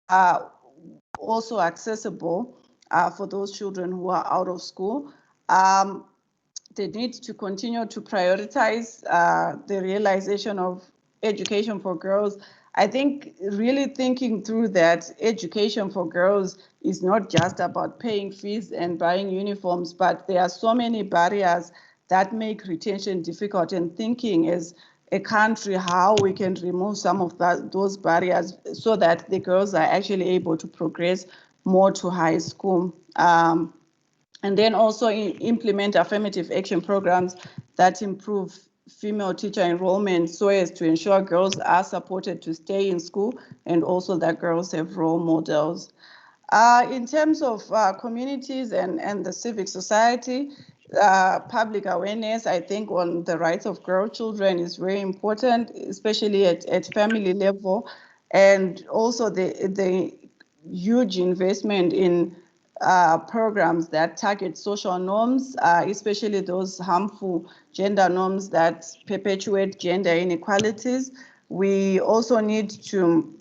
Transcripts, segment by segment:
also accessible for those children who are out of school. They need to continue to prioritize the realization of education for girls. I think really thinking through that education for girls is not just about paying fees and buying uniforms, but there are so many barriers that make retention difficult, and thinking as a country how we can remove some of those barriers so that the girls are actually able to progress more to high school. And then also implement affirmative action programs that improve female teacher enrollment so as to ensure girls are supported to stay in school and also that girls have role models. In terms of communities and the civic society, public awareness, I think, on the rights of girl children is very important, especially at family level, and also the huge investment in programs that target social norms, especially those harmful gender norms that perpetuate gender inequalities. We also need to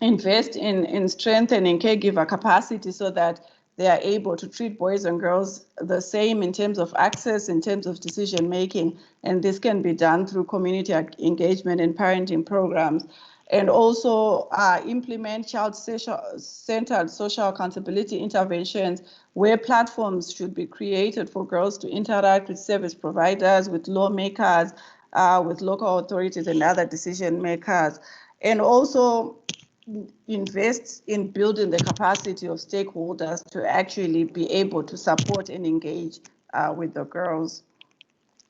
invest in strengthening caregiver capacity so that they are able to treat boys and girls the same in terms of access, in terms of decision making, and this can be done through community engagement and parenting programs. And also implement child-centered social accountability interventions where platforms should be created for girls to interact with service providers, with lawmakers, with local authorities and other decision makers. And also invest in building the capacity of stakeholders to actually be able to support and engage with the girls.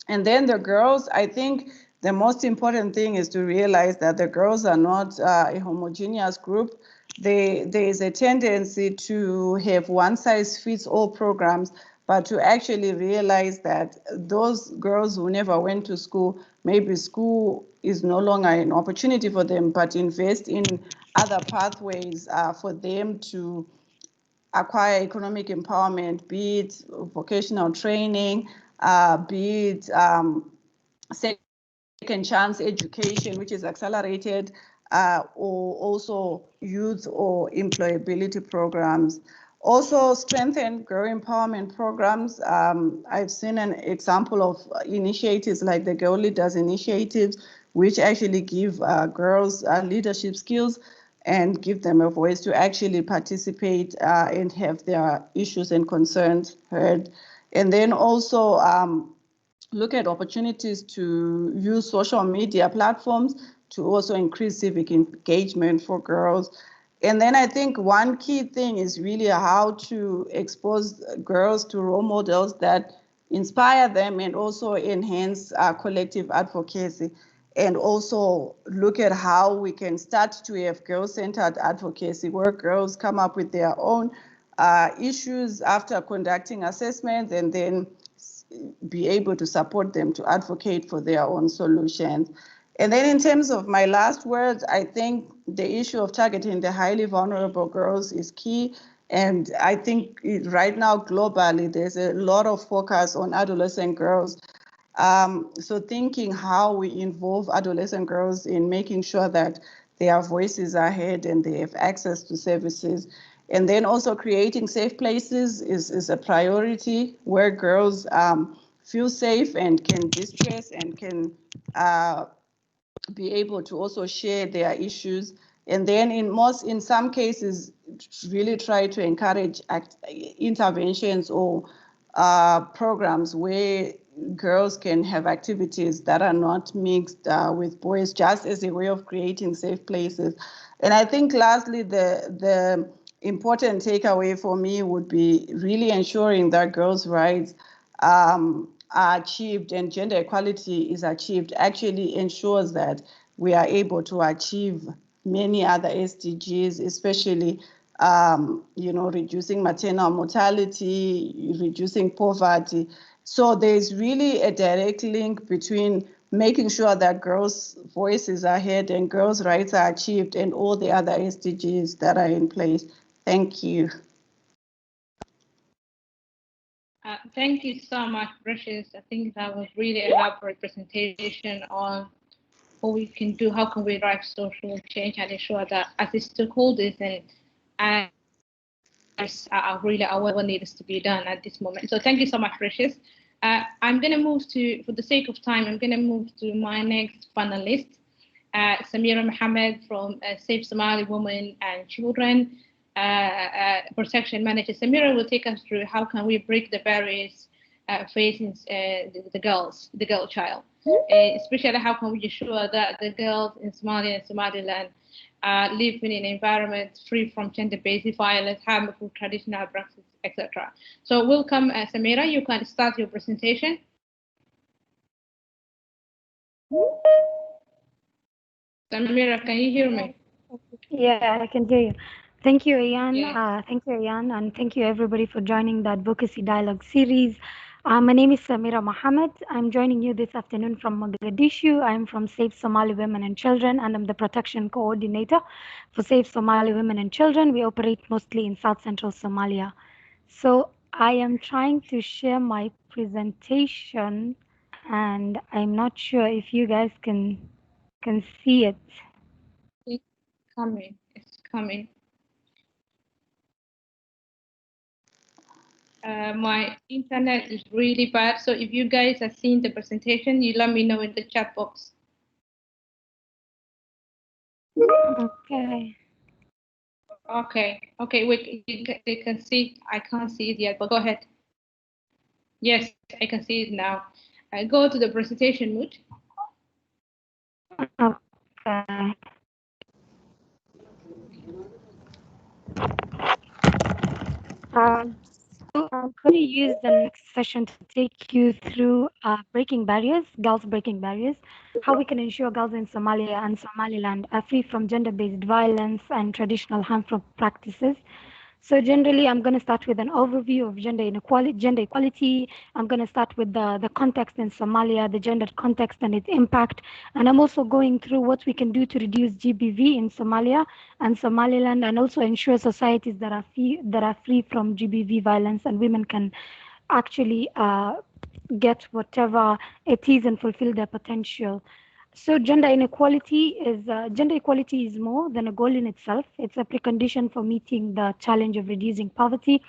And then the girls, I think the most important thing is to realize that the girls are not a homogeneous group. There is a tendency to have one-size-fits-all programs, but to actually realize that those girls who never went to school, maybe school is no longer an opportunity for them, but invest in other pathways for them to acquire economic empowerment, be it vocational training, be it second chance education, which is accelerated, or also youth or employability programs. Also strengthen girl empowerment programs. I've seen an example of initiatives like the Girl Leaders initiatives, which actually give girls leadership skills and give them a voice to actually participate and have their issues and concerns heard. And then also look at opportunities to use social media platforms to also increase civic engagement for girls. And then I think one key thing is really how to expose girls to role models that inspire them and also enhance collective advocacy. And also look at how we can start to have girl-centered advocacy where girls come up with their own issues after conducting assessments and then be able to support them to advocate for their own solutions. And then in terms of my last words, I think the issue of targeting the highly vulnerable girls is key. And I think right now globally, there's a lot of focus on adolescent girls. So thinking how we involve adolescent girls in making sure that their voices are heard and they have access to services. And then also creating safe places is a priority where girls feel safe and can distress and can be able to also share their issues. And then in some cases, really try to encourage interventions or programs where girls can have activities that are not mixed with boys, just as a way of creating safe places. And I think lastly, the important takeaway for me would be really ensuring that girls' rights are achieved and gender equality is achieved actually ensures that we are able to achieve many other SDGs, especially reducing maternal mortality, reducing poverty. So there's really a direct link between making sure that girls' voices are heard and girls' rights are achieved and all the other SDGs that are in place. Thank you. Thank you so much, Precious. I think that was really elaborate presentation on what we can do, how can we drive social change and ensure that as the stakeholders and and are really aware what needs to be done at this moment. So thank you so much, Precious. I'm going to move to, for the sake of time, I'm going to move to my next panelist, Samira Mohammed from Save Somali Women and Children Protection Manager. Samira will take us through how can we break the barriers facing the girl child, especially how can we ensure that the girls in Somalia and Somaliland live in an environment free from gender-based violence, harmful traditional practices, etc. So welcome, Samira. You can start your presentation. Samira, can you hear me? Yeah, I can hear you. Thank you, Ayan. Yes. Thank you, Ayan, and thank you everybody for joining the Advocacy Dialogue series. My name is Samira Mohammed. I'm joining you this afternoon from Mogadishu. I'm from Save Somali Women and Children, and I'm the protection coordinator for Save Somali Women and Children. We operate mostly in South Central Somalia. So I am trying to share my presentation, and I'm not sure if you guys can see it. It's coming. It's coming. My internet is really bad, so if you guys are seeing the presentation, you let me know in the chat box. Okay. Okay, wait, you can see, I can't see it yet, but go ahead. Yes, I can see it now. Go to the presentation mode. Okay. So I'm going to use the next session to take you through breaking barriers, girls breaking barriers, how we can ensure girls in Somalia and Somaliland are free from gender-based violence and traditional harmful practices. So generally, I'm going to start with an overview of gender inequality, gender equality. I'm going to start with the context in Somalia, the gender context and its impact. And I'm also going through what we can do to reduce GBV in Somalia and Somaliland, and also ensure societies that are free from GBV violence and women can actually get whatever it is and fulfill their potential. So gender equality is more than a goal in itself. It's a precondition for meeting the challenge of reducing poverty,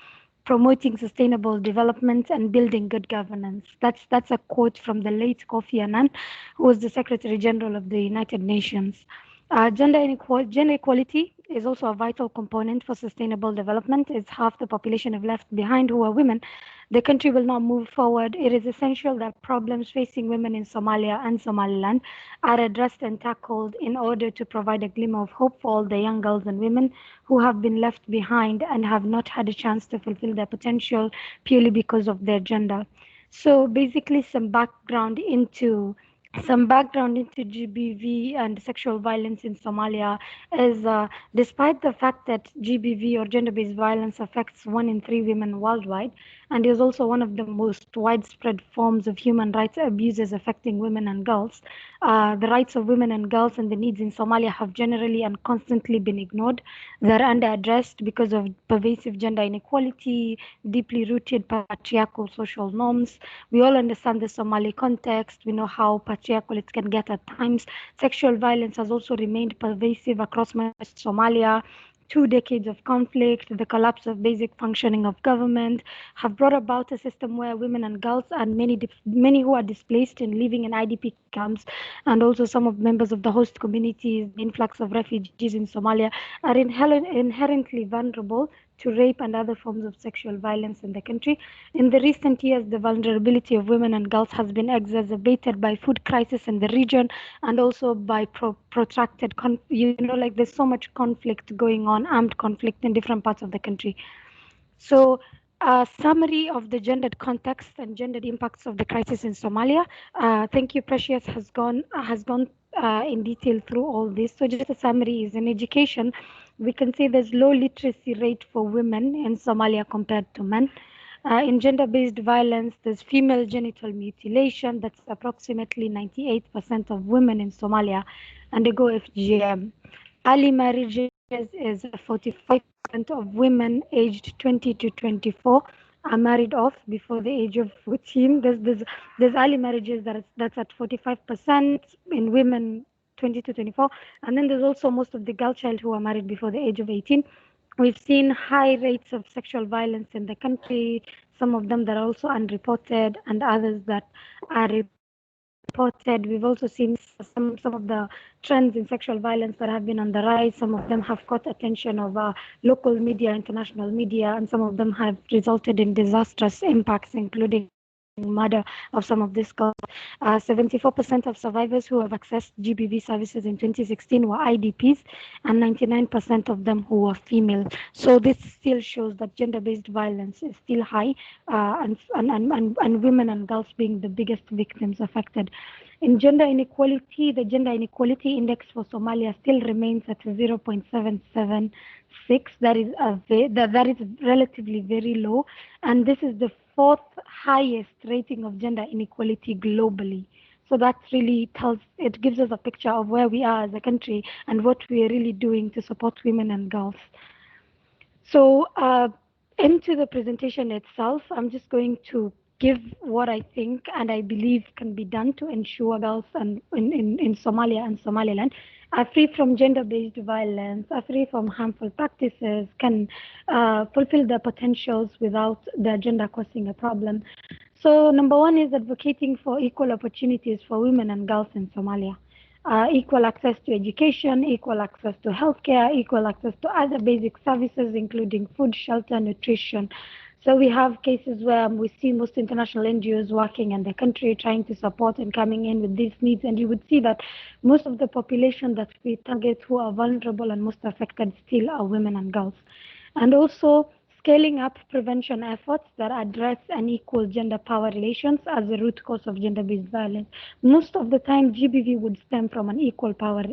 promoting sustainable development, and building good governance. That's a quote from the late Kofi Annan, who was the Secretary General of the United Nations. Gender equality is also a vital component for sustainable development. As half the population have left behind who are women, the country will not move forward. It is essential that problems facing women in Somalia and Somaliland are addressed and tackled in order to provide a glimmer of hope for all the young girls and women who have been left behind and have not had a chance to fulfill their potential purely because of their gender. So basically some background into GBV and sexual violence in Somalia is despite the fact that GBV or gender based violence affects 1 in 3 women worldwide and is also one of the most widespread forms of human rights abuses affecting women and girls, the rights of women and girls and the needs in Somalia have generally and constantly been ignored. They're underaddressed because of pervasive gender inequality, deeply rooted patriarchal social norms. We all understand the Somali context. We know how patriarchal it can get at times. Sexual violence has also remained pervasive across much Somalia. 2 decades of conflict, the collapse of basic functioning of government have brought about a system where women and girls and many who are displaced and living in IDP camps, and also some of members of the host communities, the influx of refugees in Somalia, are inherently vulnerable to rape and other forms of sexual violence in the country. In the recent years, the vulnerability of women and girls has been exacerbated by food crisis in the region and also by protracted, like there's so much conflict going on, armed conflict in different parts of the country. So, a summary of the gendered context and gendered impacts of the crisis in Somalia. Thank you, Precious has gone in detail through all this. So, just a summary is in education, we can say there's low literacy rate for women in Somalia compared to men. In gender-based violence, there's female genital mutilation. That's approximately 98% of women in Somalia undergo FGM. Early marriages is 45% of women aged 20 to 24 are married off before the age of 14. There's early marriages that's at 45% in women 20 to 24, and then there's also most of the girl child who are married before the age of 18. We've seen high rates of sexual violence in the country, some of them that are also unreported and others that are reported. We've also seen some of the trends in sexual violence that have been on the rise. Some of them have caught attention of local media, international media, and some of them have resulted in disastrous impacts, including murder of some of these girls. 74% of survivors who have accessed GBV services in 2016 were IDPs, and 99% of them who were female. So this still shows that gender-based violence is still high, and women and girls being the biggest victims affected. In gender inequality, the gender inequality index for Somalia still remains at 0.776. That is relatively very low, and this is the fourth highest rating of gender inequality globally. So that really it gives us a picture of where we are as a country and what we are really doing to support women and girls. So into the presentation itself, I'm just going to give what I think and I believe can be done to ensure girls in Somalia and Somaliland are free from gender-based violence, are free from harmful practices, can fulfill their potentials without their gender causing a problem. So number one is advocating for equal opportunities for women and girls in Somalia. Equal access to education, equal access to healthcare, equal access to other basic services, including food, shelter, nutrition. So we have cases where we see most international NGOs working in the country trying to support and coming in with these needs. And you would see that most of the population that we target who are vulnerable and most affected still are women and girls. And also scaling up prevention efforts that address unequal gender power relations as the root cause of gender-based violence. Most of the time, GBV would stem from unequal power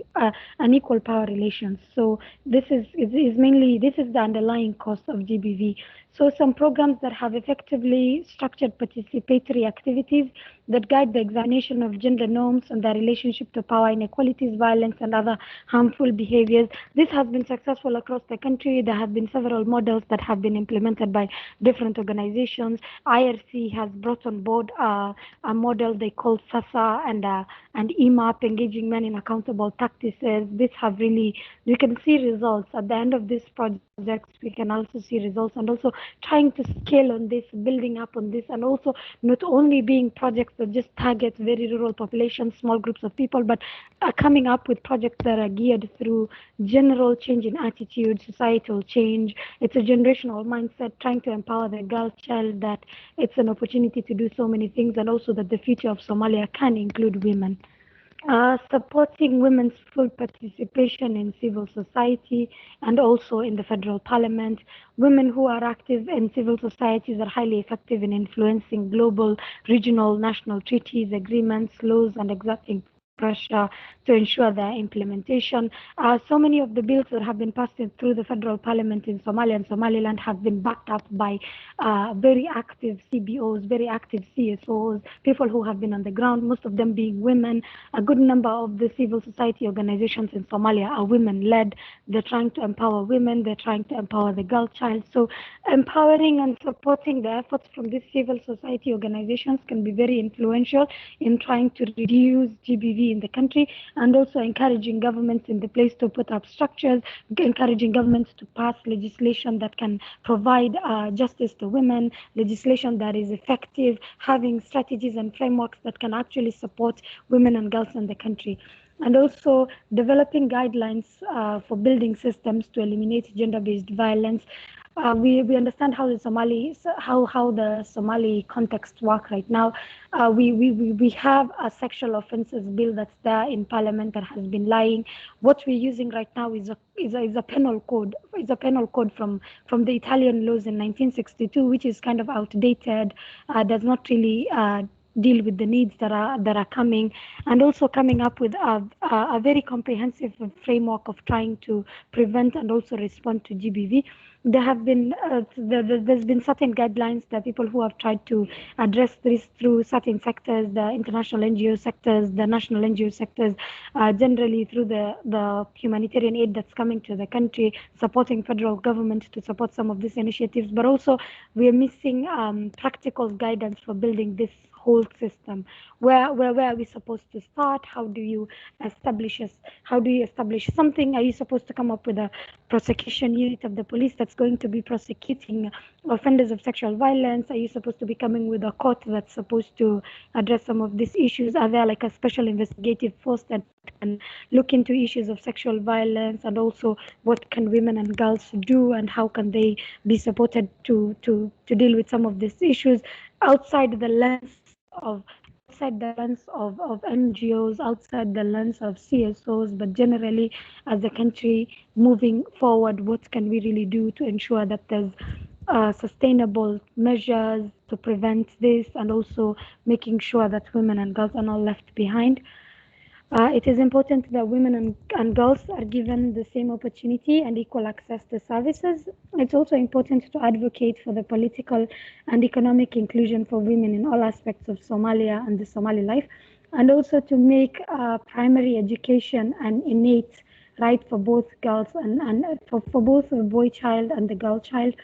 relations. So this is the underlying cause of GBV. So some programs that have effectively structured participatory activities that guide the examination of gender norms and their relationship to power inequalities, violence, and other harmful behaviors. This has been successful across the country. There have been several models that have been implemented by different organizations. IRC has brought on board a model they call SASA and EMAP, engaging men in accountable practices. This have really, we can see results at the end of this project. We can also see results, and also trying to scale on this, building up on this, and also not only being projects that just target very rural populations, small groups of people, but coming up with projects that are geared through general change in attitude, societal change. It's a generational mindset, trying to empower the girl child that it's an opportunity to do so many things, and also that the future of Somalia can include women. Supporting women's full participation in civil society and also in the federal parliament. Women who are active in civil societies are highly effective in influencing global, regional, national treaties, agreements, laws, and exerting pressure to ensure their implementation. So many of the bills that have been passed through the federal parliament in Somalia and Somaliland have been backed up by very active CBOs, very active CSOs, people who have been on the ground, most of them being women. A good number of the civil society organizations in Somalia are women-led. They're trying to empower women, they're trying to empower the girl child. So empowering and supporting the efforts from these civil society organizations can be very influential in trying to reduce GBV in the country, and also encouraging governments in the place to put up structures, encouraging governments to pass legislation that can provide justice to women, legislation that is effective, having strategies and frameworks that can actually support women and girls in the country. And also developing guidelines for building systems to eliminate gender-based violence. We understand how the Somali context work right now. We have a sexual offences bill that's there in Parliament that has been lying. What we're using right now is a penal code. It's a penal code from the Italian laws in 1962, which is kind of outdated. Does not really deal with the needs that are coming, and also coming up with a very comprehensive framework of trying to prevent and also respond to GBV. There have been there's been certain guidelines that people who have tried to address this through certain sectors, the international NGO sectors, the national NGO sectors, generally through the humanitarian aid that's coming to the country, supporting federal government to support some of these initiatives. But also we are missing practical guidance for building this whole system. Where are we supposed to start? How do you establish something? Are you supposed to come up with a prosecution unit of the police that's going to be prosecuting offenders of sexual violence? Are you supposed to be coming with a court that's supposed to address some of these issues? Are there like a special investigative force that can look into issues of sexual violence, and also what can women and girls do, and how can they be supported to deal with some of these issues outside the lens of NGOs, outside the lens of CSOs, but generally as a country moving forward, what can we really do to ensure that there's sustainable measures to prevent this, and also making sure that women and girls are not left behind. It is important that women and girls are given the same opportunity and equal access to services. It's also important to advocate for the political and economic inclusion for women in all aspects of Somalia and the Somali life, and also to make primary education an innate right for both girls and for both the boy child and the girl child.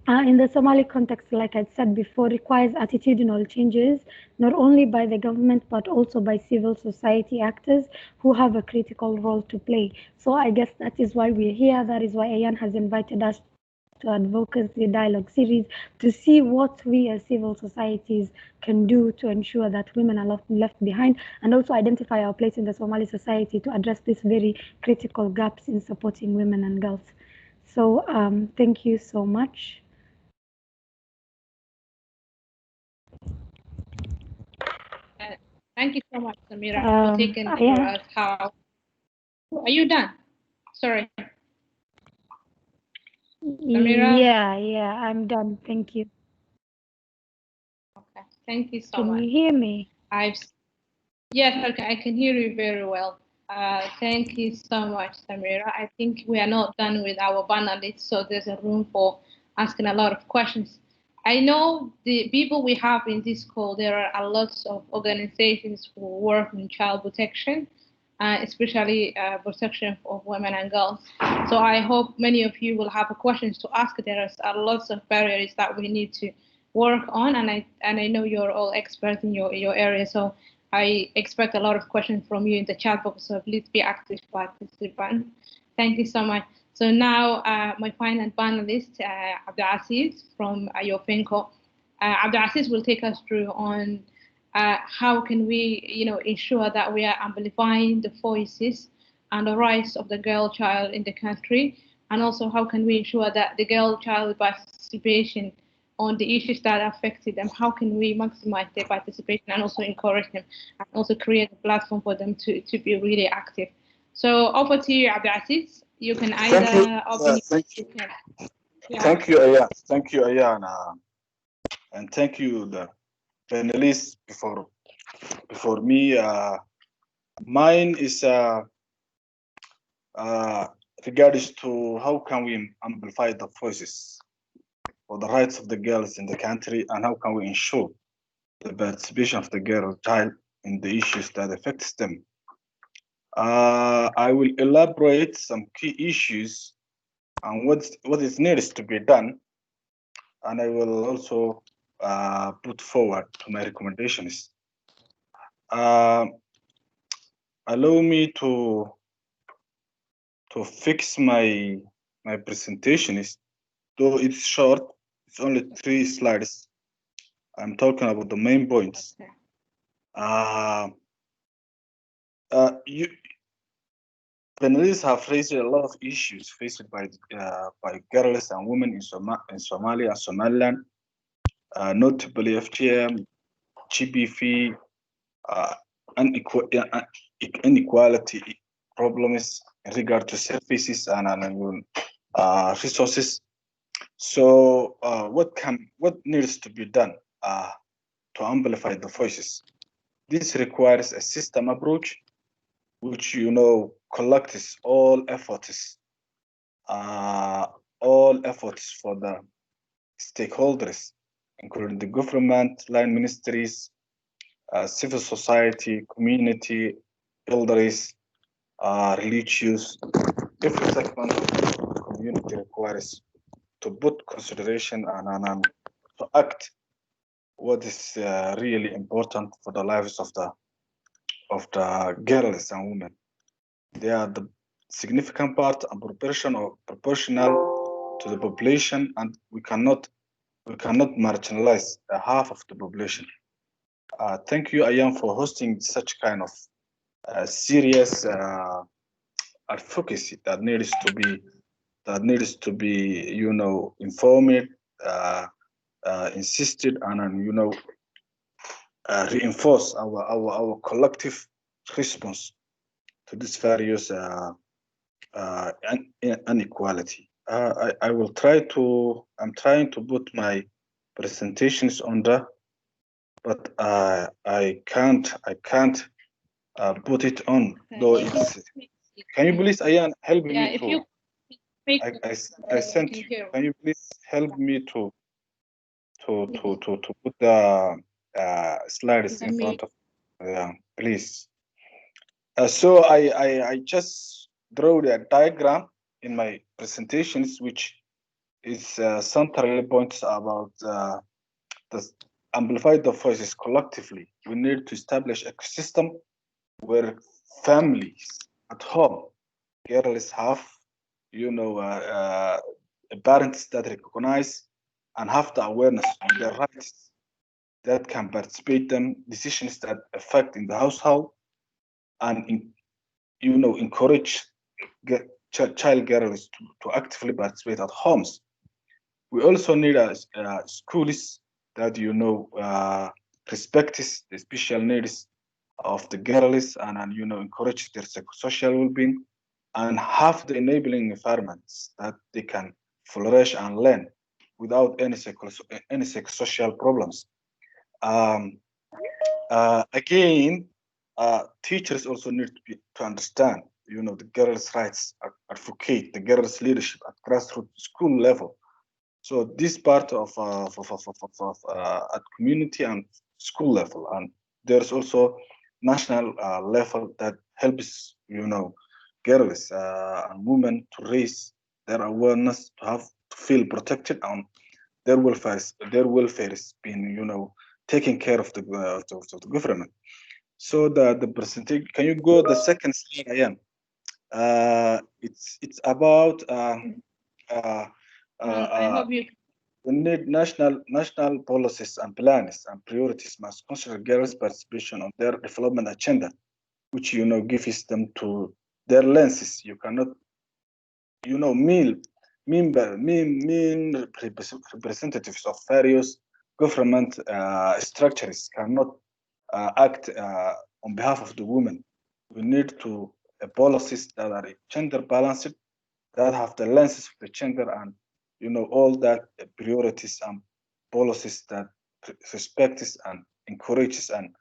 In the Somali context, like I said before, requires attitudinal changes, not only by the government, but also by civil society actors who have a critical role to play. So I guess that is why we're here. That is why Ayan has invited us to Advocacy Dialogue series to see what we as civil societies can do to ensure that women are not left behind, and also identify our place in the Somali society to address these very critical gaps in supporting women and girls. So thank you so much. Thank you so much, Samira, for taking for us how. Are you done? Sorry. Samira? Yeah, I'm done. Thank you. Okay, thank you so much. Can you hear me? Yes, okay, I can hear you very well. Thank you so much, Samira. I think we are not done with our panelists, so there's a room for asking a lot of questions. I know the people we have in this call, there are a lot of organizations who work in child protection, especially protection of women and girls. So I hope many of you will have questions to ask. There are lots of barriers that we need to work on, and I know you're all experts in your area. So I expect a lot of questions from you in the chat box. So please be active participants. Thank you so much. So now my final panelist, Abdulaziz from Ayofenco. Abdulaziz will take us through on how can we, ensure that we are amplifying the voices and the rights of the girl child in the country, and also how can we ensure that the girl child participation on the issues that affected them, how can we maximize their participation and also encourage them, and also create a platform for them to be really active. So over to you, Abdulaziz. You can either open. Thank you. Thank you, Ayan. Thank you, Ayan. And thank you, the panelists before me. Mine is regards to how can we amplify the voices for the rights of the girls in the country, and how can we ensure the participation of the girl child in the issues that affects them. I will elaborate some key issues and what is needs to be done, and I will also put forward to my recommendations. Allow me to fix my presentation. Though it's short, it's only 3 slides. I'm talking about the main points. Panelists have raised a lot of issues faced by girls and women in Somalia and Somaliland, notably FGM, GBV, inequality problems in regard to services and resources. So, what needs to be done to amplify the voices? This requires a system approach, which collects all efforts for the stakeholders, including the government, line ministries, civil society, community, elders, religious. Every segment of the community requires to put consideration and to act what is really important for the lives of the girls and women. They are the significant part and proportional to the population, and we cannot marginalize half of the population. Thank you, Ayan, for hosting such kind of serious advocacy that needs to be informed, insisted, and reinforce our collective response to this various inequality. I'm trying to put my presentations on but I can't put it on, though it's. Can you please, Ayan, help me to? I sent you. Can you please help me to put the slides in front of? Please. So I just drew a diagram in my presentations, which is centrally points about the amplify the voices collectively. We need to establish a system where families at home, girls have, parents that recognize and have the awareness of their rights, that can participate in decisions that affect in the household, and encourage child girls to actively participate at homes. We also need schools that respect the special needs of the girls, and encourage their psychosocial well-being, and have the enabling environments that they can flourish and learn without any psychosocial problems. Again, teachers also need to understand, the girls' rights, advocate the girls' leadership at grassroots school level. So this part of at community and school level, and there's also national level that helps girls and women to raise their awareness, to feel protected, and their welfare is being taken care of the government. So the percentage. Can you go the second slide again? It's about I hope you. we need national policies and plans and priorities must consider girls' participation on their development agenda, which gives them to their lenses. You cannot, mean representatives of various government structures cannot act on behalf of the women. We need to policies that are gender balanced, that have the lenses of the gender, and all that priorities and policies that respects and encourages and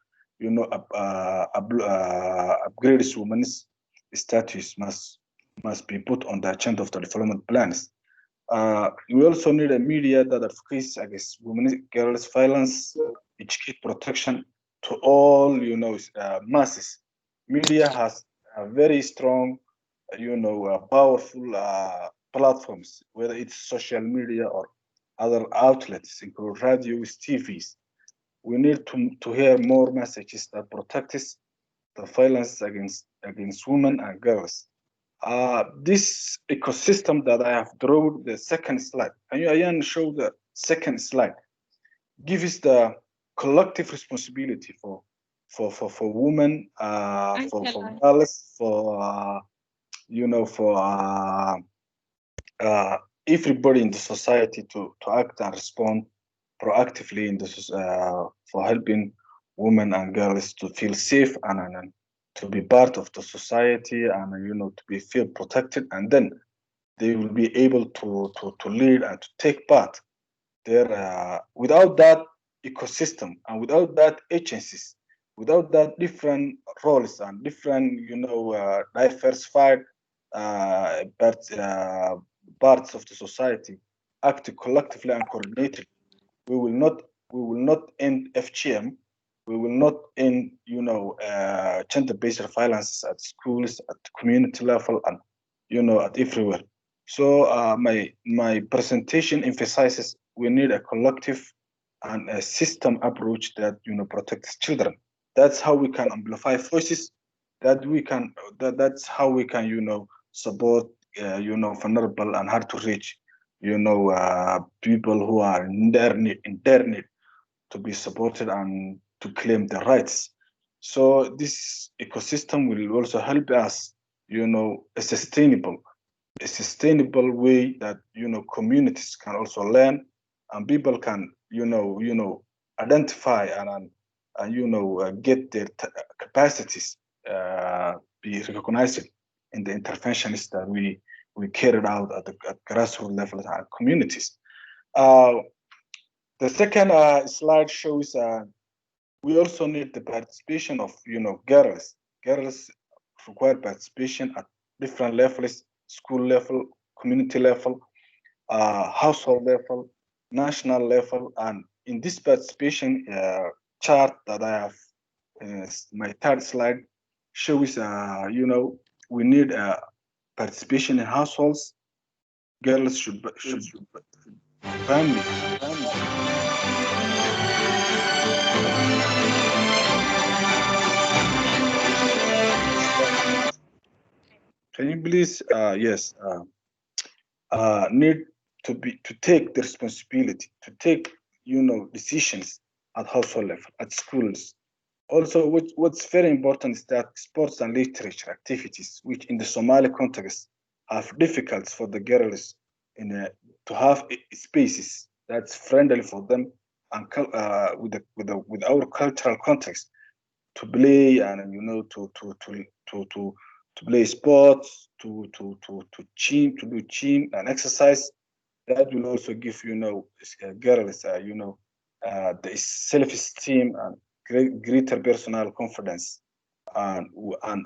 upgrades women's status must be put on the agenda of the development plans. We also need a media that advocates against women, girls' violence, educate protection to all masses. Media has a very strong, powerful platforms, whether it's social media or other outlets, including radios, TVs. We need to hear more messages that protect us, the violence against women and girls. This ecosystem that I have drawn, the second slide. Can you, Ayan, show the second slide? Give us the collective responsibility for women, for girls, for everybody in the society to act and respond proactively in this for helping women and girls to feel safe and to be part of the society, and to feel protected, and then they will be able to lead and to take part there. Without that ecosystem and without that agencies, without that different roles and different diversified parts of the society act collectively and coordinated, we will not end FGM. We will not end gender-based violence at schools, at the community level, and at everywhere. So my presentation emphasizes we need a collective and a system approach that protects children. That's how we can amplify voices. That's how we can support vulnerable and hard to reach people who are in their need to be supported and to claim their rights. So this ecosystem will also help us, a sustainable way that communities can also learn, and people can identify and get their capacities be recognized in the interventions that we carried out at grassroots level and communities. The second slide shows we also need the participation of girls. Girls require participation at different levels: school level, community level, household level, national level. And in this participation chart that I have, my third slide shows we need participation in households. Girls should family. Can you please, yes, need to take the responsibility, to take, decisions at household level, at schools. Also, what's very important is that sports and literature activities, which in the Somali context have difficulties for the girls to have spaces that's friendly for them and with our cultural context to play and to play sports, to do gym and exercise. That will also give girls the self-esteem and greater personal confidence. And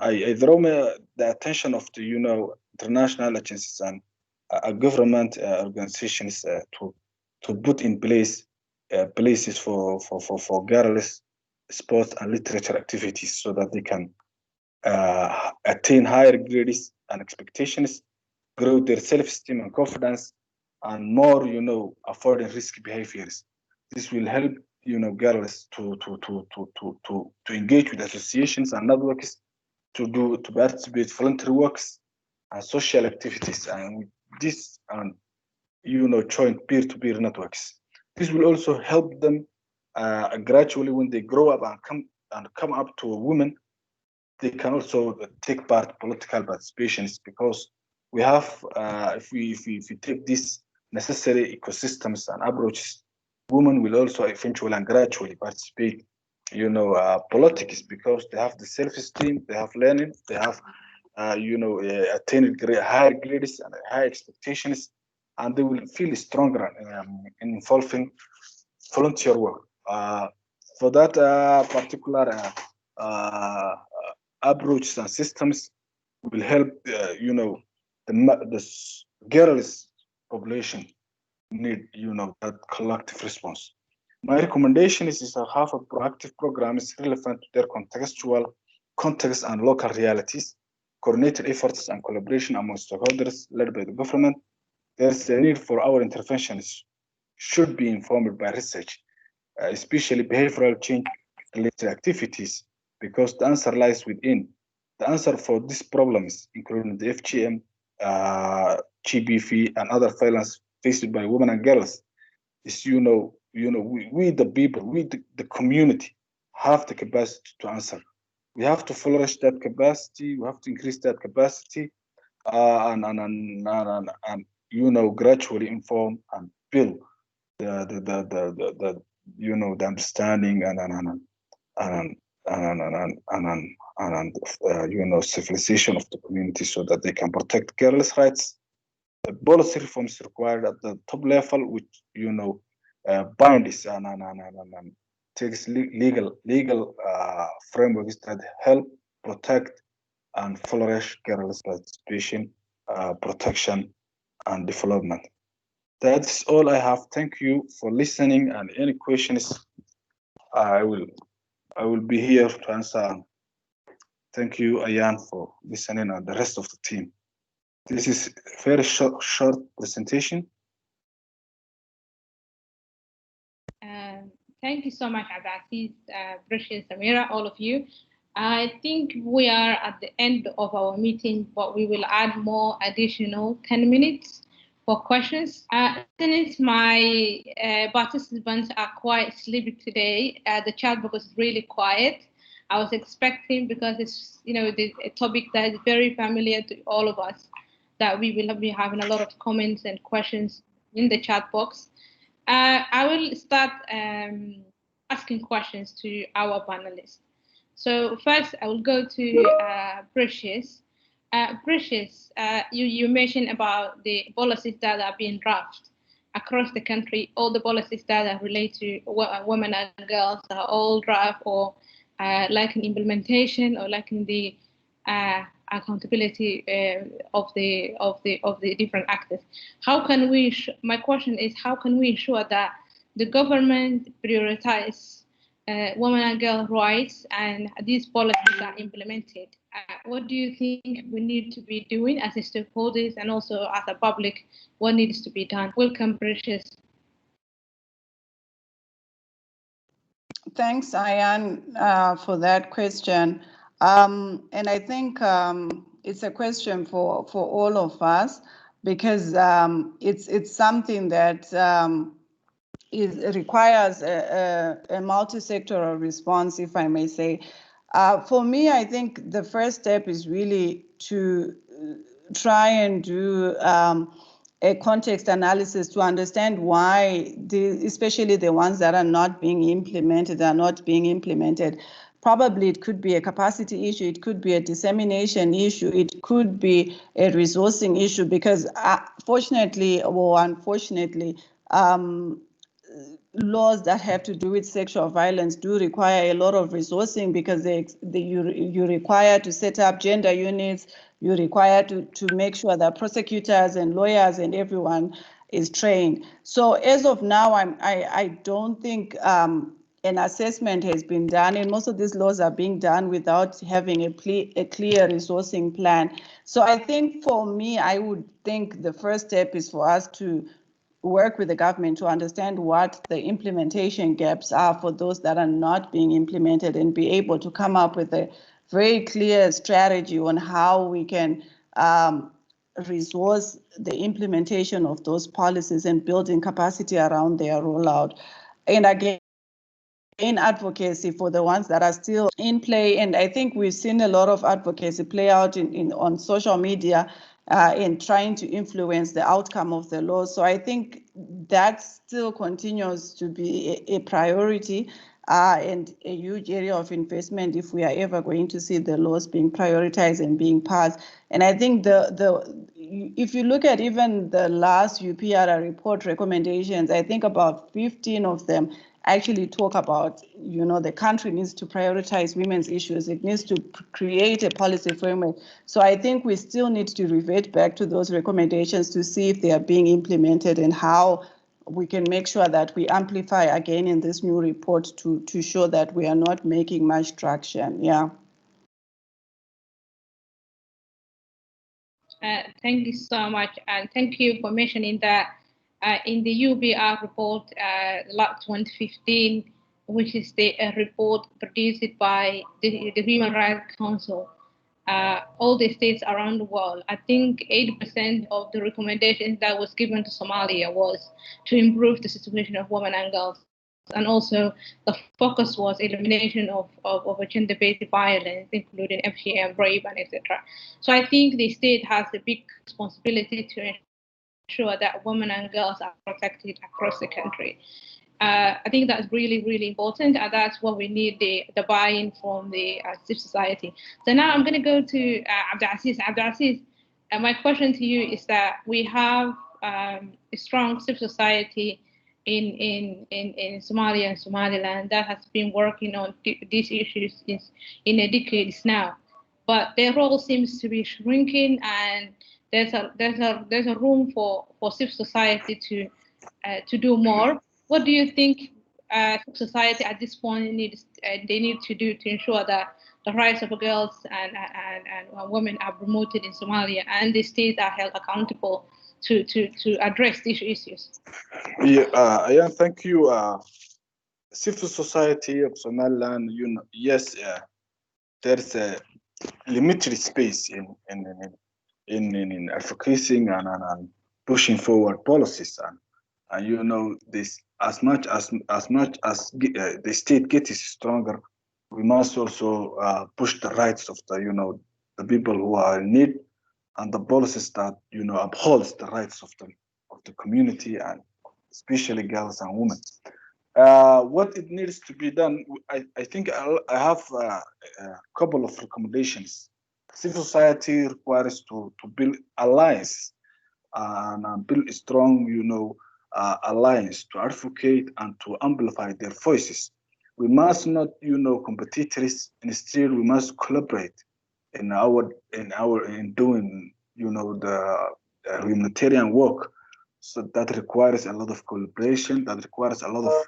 I draw the attention of the international agencies and government organizations to put in place places for girls sports and literature activities so that they can attain higher grades and expectations, grow their self-esteem and confidence, and more, avoiding risky behaviors. This will help, girls to engage with associations and networks, to participate voluntary works and social activities, and with this and join peer-to-peer networks. This will also help them gradually when they grow up and come up to a woman. They can also take part political participations because we have if we take these necessary ecosystems and approaches, women will also eventually and gradually participate politics because they have the self-esteem, they have learning, they have attained higher grades and higher expectations, and they will feel stronger in involving volunteer work. For that particular approaches and systems will help the girls population need that collective response. My recommendation is to have a proactive programs relevant to their contextual context and local realities, coordinated efforts and collaboration among stakeholders led by the government. There's a need for our interventions should be informed by research, especially behavioral change related activities, because the answer lies within. The answer for these problems, including the FGM, GBV, and other violence faced by women and girls, is we the people, the community, have the capacity to answer. We have to flourish that capacity. We have to increase that capacity, and gradually inform and build the understanding and civilization of the community so that they can protect girls' rights. The policy reforms required at the top level, which binds and takes legal frameworks that help protect and flourish girls' participation, protection, and development. That's all I have. Thank you for listening, and any questions, I will be here to answer. Thank you, Ayan, for listening, and the rest of the team. This is a very short presentation. Thank you so much, Abdulaziz, Precious, Samira, all of you. I think we are at the end of our meeting, but we will add more additional 10 minutes for questions. Since my participants are quite sleepy today, the chat box is really quiet. I was expecting, because it's a topic that is very familiar to all of us, that we will be having a lot of comments and questions in the chat box. I will start asking questions to our panelists. So first, I will go to Precious. Precious, you mentioned about the policies that are being drafted across the country. All the policies that are related to women and girls are all draft or like an implementation or like in the accountability of the different actors. How can we? My question is, how can we ensure that the government prioritize women and girl rights and these policies are implemented? What do you think we need to be doing as a stakeholders and also as a public? What needs to be done? Welcome, Precious. Thanks, Ayan, for that question. And I think it's a question for all of us, because it's something that requires a multi-sectoral response, if I may say. For me, I think the first step is really to try and do a context analysis to understand why, especially the ones that are not being implemented, Probably it could be a capacity issue, it could be a dissemination issue, it could be a resourcing issue, because fortunately or unfortunately, laws that have to do with sexual violence do require a lot of resourcing, because you require to set up gender units, you require to make sure that prosecutors and lawyers and everyone is trained. So as of now, I don't think an assessment has been done, and most of these laws are being done without having a clear resourcing plan. So I think for me, I would think the first step is for us to work with the government to understand what the implementation gaps are for those that are not being implemented, and be able to come up with a very clear strategy on how we can resource the implementation of those policies and building capacity around their rollout. And again, in advocacy for the ones that are still in play, and I think we've seen a lot of advocacy play out on social media in trying to influence the outcome of the law. So I think that still continues to be a priority and a huge area of investment if we are ever going to see the laws being prioritized and being passed. And I think if you look at even the last UPR report recommendations, I think about 15 of them actually talk about, the country needs to prioritize women's issues. It needs to create a policy framework. So I think we still need to revert back to those recommendations to see if they are being implemented and how we can make sure that we amplify again in this new report to show that we are not making much traction. Yeah. Thank you so much, and thank you for mentioning that in the UBR report, lot 2015, which is the report produced by the Human Rights Council, all the states around the world, I think 80% of the recommendations that was given to Somalia was to improve the situation of women and girls. And also the focus was elimination of gender-based violence, including FGM, rape, and etc. So I think the state has a big responsibility to ensure that women and girls are protected across the country. I think that's really, really important, and that's what we need the buy-in from the civil society. So now I'm going to go to Abdulaziz. Abdulaziz, my question to you is that we have a strong civil society in Somalia and Somaliland that has been working on these issues in a decades now, but their role seems to be shrinking, and there's a room for civil society to do more. What do you think society at this point they need to do to ensure that the rights of girls and women are promoted in Somalia and the states are held accountable to address these issues? Yeah, thank you civil society of Somaliland, yes, there's a limited space in advocating and pushing forward policies, and this as much as the state gets stronger, we must also push the rights of the people who are in need, and the policies that upholds the rights of the community, and especially girls and women. What it needs to be done, I think I have a couple of recommendations. Civil society requires to build alliance and build a strong, alliance to advocate and to amplify their voices. We must not, competitors. Instead, we must collaborate in doing, the humanitarian work. So that requires a lot of collaboration. That requires a lot of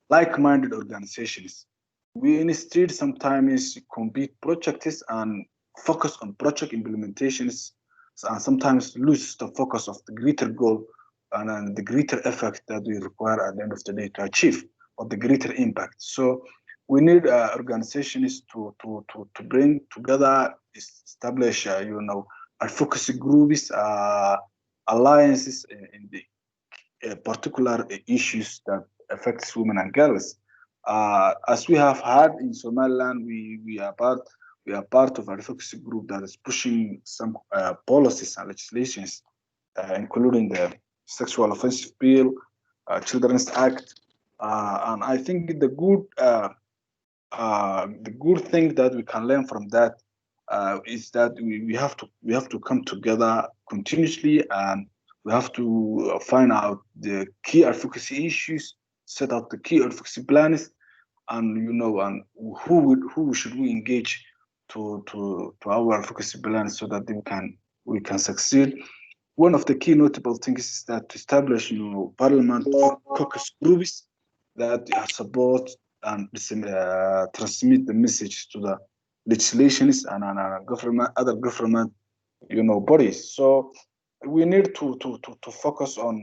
like-minded organizations. We instead sometimes compete projects and focus on project implementations, and sometimes lose the focus of the greater goal and the greater effect that we require at the end of the day to achieve, or the greater impact. So we need organizations to bring together, establish, advocacy groups, alliances in the particular issues that affects women and girls. As we have had in Somaliland, we are part of an advocacy group that is pushing some policies and legislations, including the Sexual Offensive Bill, Children's Act, and I think the good thing that we can learn from that is that we have to come together continuously, and we have to find out the key advocacy issues, set out the key advocacy plans, and and who should we engage to our advocacy plans so that we can succeed. One of the key notable things is that to establish parliament caucus groups that support and transmit the message to the legislations and government, other government bodies. So we need to focus on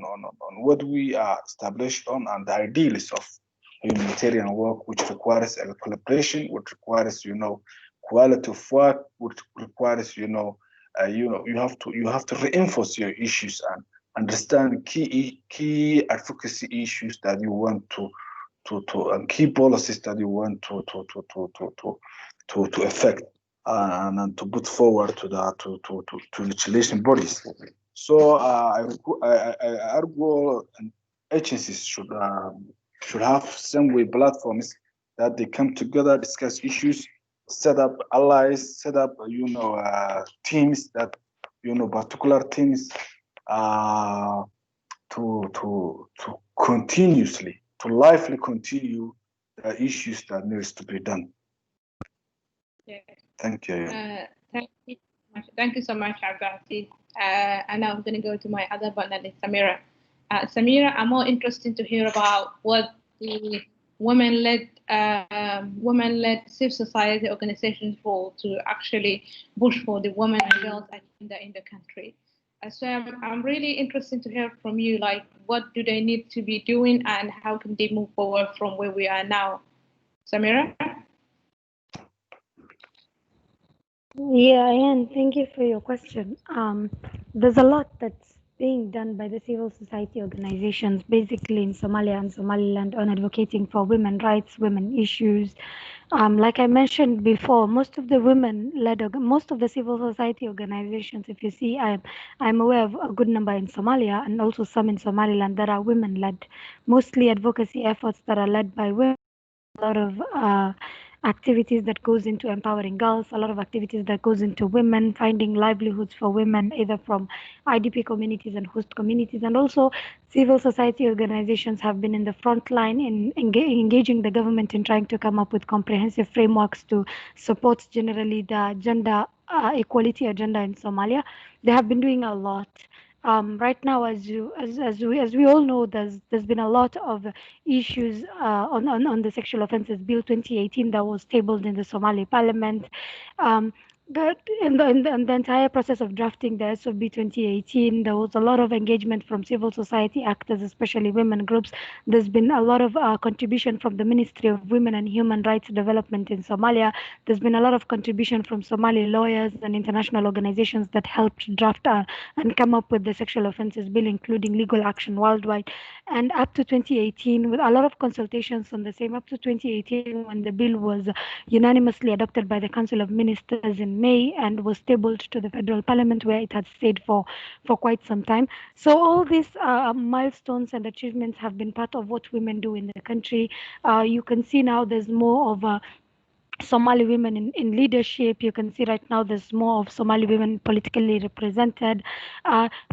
what we are established on, and the ideals of humanitarian work, which requires a collaboration, which requires quality of work, which requires you have to reinforce your issues and understand key advocacy issues that you want and key policies that you want to affect, and to put forward to legislation bodies. So I argue agencies should have some way platforms that they come together, discuss issues, set up allies, set up teams that particular teams to continuously to lively continue the issues that needs to be done. Yeah. Thank you. Thank you so much, Abdati. And now I'm going to go to my other panelist, Samira. Samira, I'm more interested to hear about what the women-led civil society organizations role to actually push for the women and girls agenda in the country. So I'm really interested to hear from you, like what do they need to be doing and how can they move forward from where we are now? Samira? Yeah, Ian, thank you for your question. There's a lot that's being done by the civil society organizations, basically in Somalia and Somaliland, on advocating for women rights, women issues. Like I mentioned before, most of the civil society organizations, if you see, I'm aware of a good number in Somalia and also some in Somaliland that are women-led, mostly advocacy efforts that are led by women. A lot of activities that goes into empowering girls, a lot of activities that goes into women, finding livelihoods for women, either from IDP communities and host communities. And also civil society organizations have been in the front line in engaging the government in trying to come up with comprehensive frameworks to support generally the gender equality agenda in Somalia. They have been doing a lot. Right now, as we all know, there's been a lot of issues on the Sexual Offences Bill 2018 that was tabled in the Somali Parliament. But in the entire process of drafting the SOB 2018, there was a lot of engagement from civil society actors, especially women groups. There's been a lot of contribution from the Ministry of Women and Human Rights Development in Somalia. There's been a lot of contribution from Somali lawyers and international organizations that helped draft and come up with the sexual offences bill, including legal action worldwide. And up to 2018, with a lot of consultations on the same, up to 2018, when the bill was unanimously adopted by the Council of Ministers in May and was tabled to the Federal Parliament, where it had stayed for quite some time. So all these milestones and achievements have been part of what women do in the country. You can see now there's more of a Somali women in leadership. You can see right now there's more of Somali women politically represented.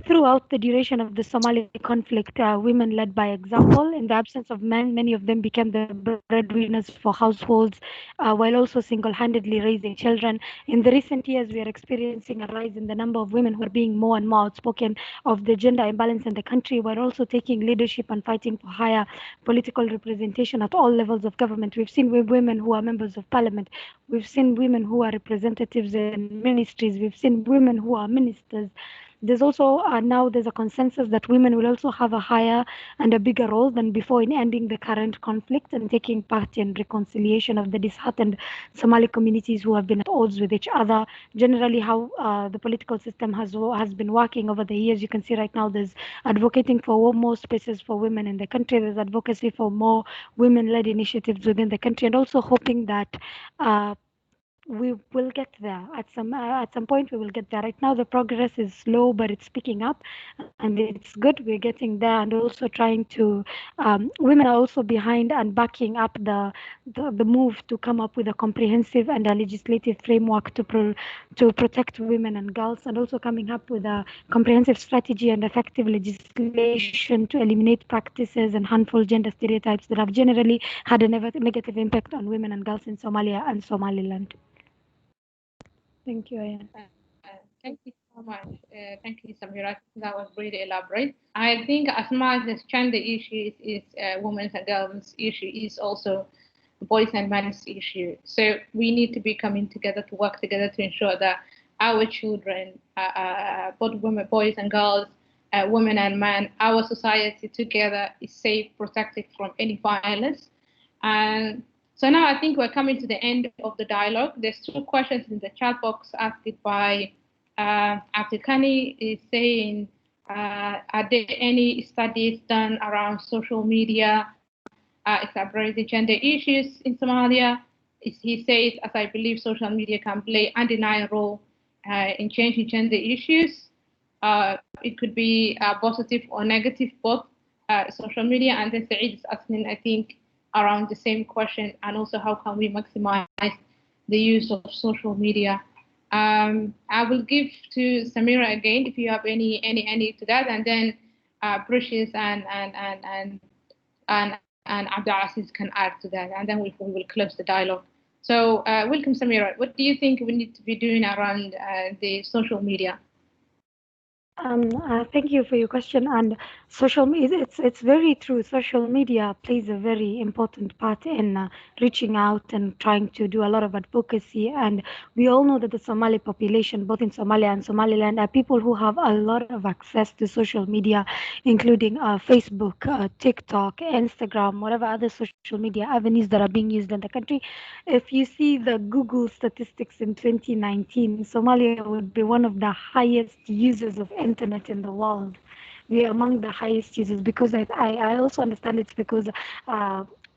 Throughout the duration of the Somali conflict, women led by example. In the absence of men, many of them became the breadwinners for households, while also single-handedly raising children. In the recent years, we are experiencing a rise in the number of women who are being more and more outspoken of the gender imbalance in the country. We're also taking leadership and fighting for higher political representation at all levels of government. We've seen women who are members of parliament. We've seen women who are representatives in ministries. We've seen women who are ministers. There's also now there's a consensus that women will also have a higher and a bigger role than before in ending the current conflict and taking part in reconciliation of the disheartened Somali communities who have been at odds with each other. Generally, how the political system has been working over the years. You can see right now there's advocating for more spaces for women in the country. There's advocacy for more women-led initiatives within the country, and also hoping that we will get there at some point. We will get there. Right now the progress is slow, but it's picking up and it's good. We're getting there, and also trying to women are also behind and backing up the move to come up with a comprehensive and a legislative framework to protect women and girls, and also coming up with a comprehensive strategy and effective legislation to eliminate practices and harmful gender stereotypes that have generally had a negative impact on women and girls in Somalia and Somaliland. Thank you, Ayan. Thank you so much. Thank you, Samira. That was really elaborate. I think as much as gender issue is women's and girls' issue, is also boys and men's issue. So we need to be coming together to work together to ensure that our children, both women, boys and girls, women and men, our society together is safe, protected from any violence. And so now I think we're coming to the end of the dialogue. There's two questions in the chat box asked by Abdulkani is saying, are there any studies done around social media exacerbating gender issues in Somalia? He says, as I believe social media can play undeniable role in changing gender issues. It could be positive or negative, both social media. And then Saeed is asking, I think, around the same question, and also how can we maximize the use of social media. I will give to Samira again if you have any to that, and then Precious and Abdulaziz can add to that, and then we will close the dialogue. So welcome, Samira. What do you think we need to be doing around the social media? Thank you for your question. And social media, it's very true. Social media plays a very important part in reaching out and trying to do a lot of advocacy. And we all know that the Somali population, both in Somalia and Somaliland, are people who have a lot of access to social media, including Facebook, TikTok, Instagram, whatever other social media avenues that are being used in the country. If you see the Google statistics in 2019, Somalia would be one of the highest users of internet in the world. We are among the highest users because I also understand it's because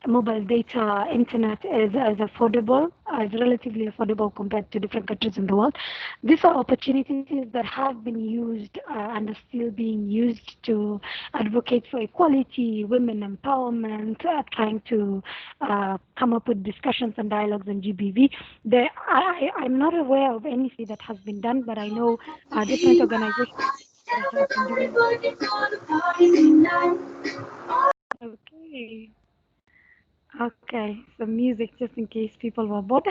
mobile data internet is affordable, is relatively affordable compared to different countries in the world. These are opportunities that have been used and are still being used to advocate for equality, women empowerment, trying to come up with discussions and dialogues on GBV. I'm not aware of anything that has been done, but I know different organizations that have been doing. Okay. Okay, some music just in case people were bored.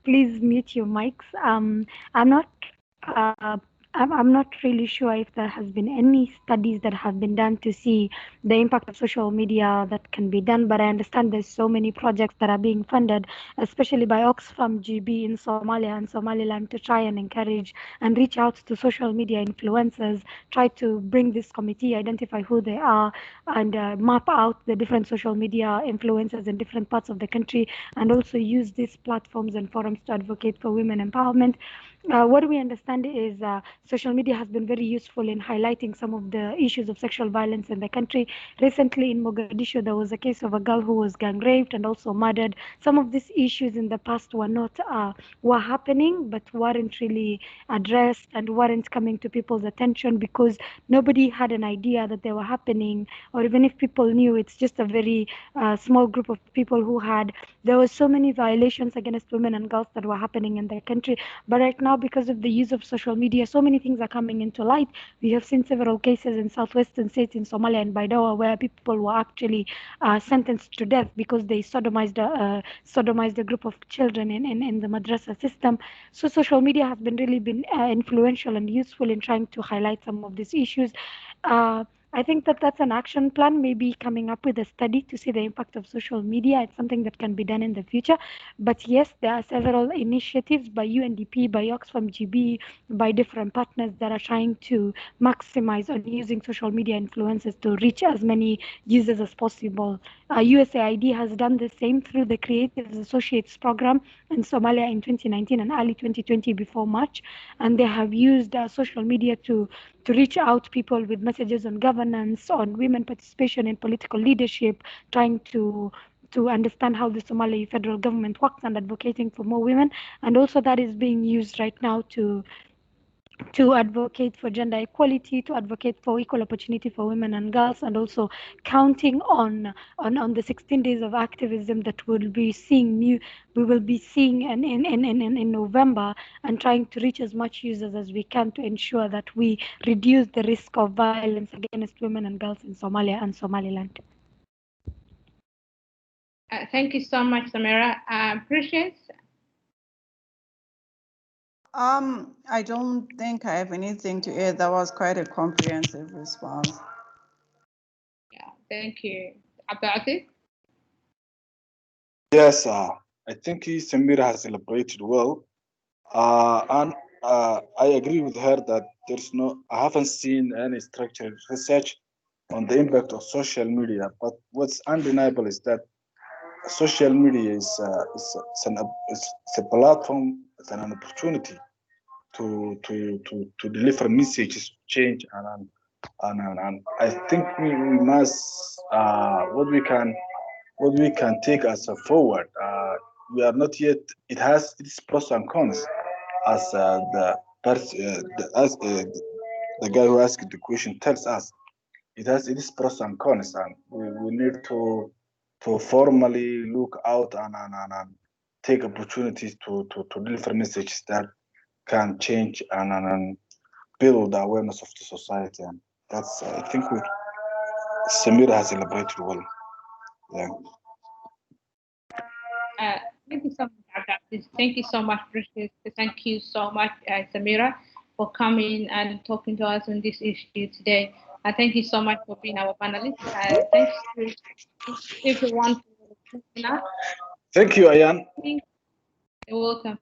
Please mute your mics. I'm not I'm not really sure if there has been any studies that have been done to see the impact of social media that can be done, but I understand there's so many projects that are being funded, especially by Oxfam GB in Somalia and Somaliland, to try and encourage and reach out to social media influencers, try to bring this committee, identify who they are, and map out the different social media influencers in different parts of the country, and also use these platforms and forums to advocate for women empowerment. What we understand is social media has been very useful in highlighting some of the issues of sexual violence in the country. Recently in Mogadishu, there was a case of a girl who was gang raped and also murdered. Some of these issues in the past were happening, but weren't really addressed and weren't coming to people's attention because nobody had an idea that they were happening, or even if people knew, it's just a very small group of people who had. There were so many violations against women and girls that were happening in the country, but right now, because of the use of social media, so many things are coming into light. We have seen several cases in southwestern states, in Somalia and Baidoa, where people were actually sentenced to death because they sodomized a group of children in the madrasa system. So social media has been really been influential and useful in trying to highlight some of these issues. I think that that's an action plan, maybe coming up with a study to see the impact of social media. It's something that can be done in the future. But yes, there are several initiatives by UNDP, by Oxfam GB, by different partners that are trying to maximize on using social media influencers to reach as many users as possible. USAID has done the same through the Creative Associates program in Somalia in 2019 and early 2020 before March. And they have used social media to reach out people with messages on governance, on women participation in political leadership, trying to understand how the Somali federal government works and advocating for more women. And also that is being used right now to advocate for gender equality, to advocate for equal opportunity for women and girls, and also counting on the 16 days of activism that we will be seeing in November, and trying to reach as much users as we can to ensure that we reduce the risk of violence against women and girls in Somalia and Somaliland. Thank you so much, Samira. Precious? I don't think I have anything to add. That was quite a comprehensive response. Yeah, thank you. About it? Yes, I think Samira has elaborated well. And I agree with her that I haven't seen any structured research on the impact of social media. But what's undeniable is that social media is a platform, it's an opportunity to deliver messages, change, and I think we must what we can take as a forward. We are not yet. It has its pros and cons, as the guy who asked the question tells us. It has its pros and cons, and we need to formally look out and take opportunities to deliver messages that can change and build the awareness of the society. And that's, I think, Samira has elaborated well. Yeah. Thank you so much, Abdul. Thank you so much, Precious. Thank you so much, Samira, for coming and talking to us on this issue today. Thank you so much for being our panelist. Thanks to everyone for listening us. Thank you, Ayan. You're welcome.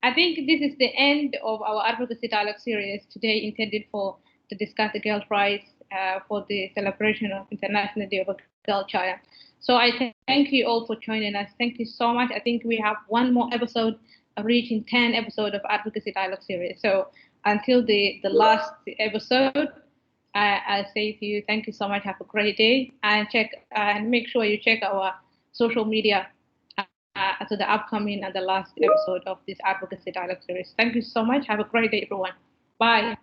I think this is the end of our Advocacy Dialogue series today, intended to discuss the Girl Prize for the celebration of International Day of a Girl Child. So I thank you all for joining us. Thank you so much. I think we have one more episode of reaching 10 episodes of Advocacy Dialogue series. So until the last episode, I'll say to you, thank you so much. Have a great day, and make sure you check our social media to the upcoming and the last episode of this Advocacy Dialogue series. Thank you so much. Have a great day, everyone. Bye.